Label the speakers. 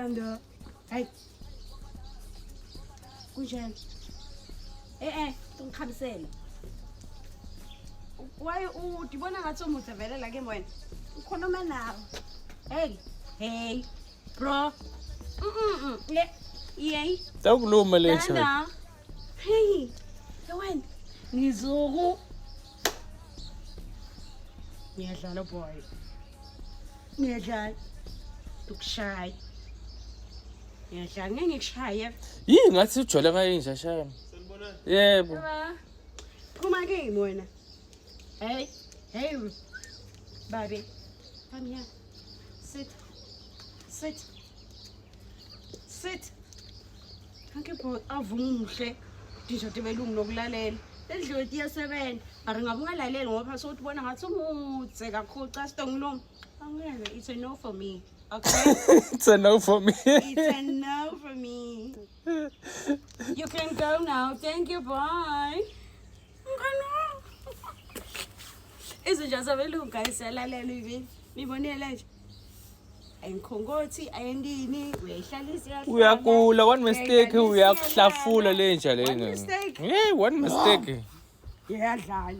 Speaker 1: Tando. Hey. Kunjani? Tungikhamisela. Why udibona ngathi umuthi vele la ke wena? Ukhuluma nawe. Hey. Bro. Yey.
Speaker 2: Tawukuluma leyo.
Speaker 1: Tanda. Hey. Wena. Ngizuku. Ngiyadlala boy. Ngiyadlala. Ukushaye. Ngiyadlala ngeke ngikushaye.
Speaker 2: Ngathi ujwayele kayinja shaya. Yebo.
Speaker 1: Phuma ke wena. Hey, baby, come here. Sit. Kanke bo avumuhle. Ndizothi belungu nokulalela. Endliwe iyasebenza. Ari ngabe ungalaleli ngoba phela ubona ngathi umutse kakhulu cha sidongilong. Angeke it's a no for me. Okay?
Speaker 2: It's a no for me.
Speaker 1: It's a no for me. You can go now. Thank you. Bye. Izinja zabelungu ayisalalela ivi. Nibonela nje. Ayinkhongothi ayendini uyayihlalisa
Speaker 2: Uyakula one mistake uyakuhlafula lenja lena.
Speaker 1: One mistake.
Speaker 2: One mistake.
Speaker 1: Yeyadlala.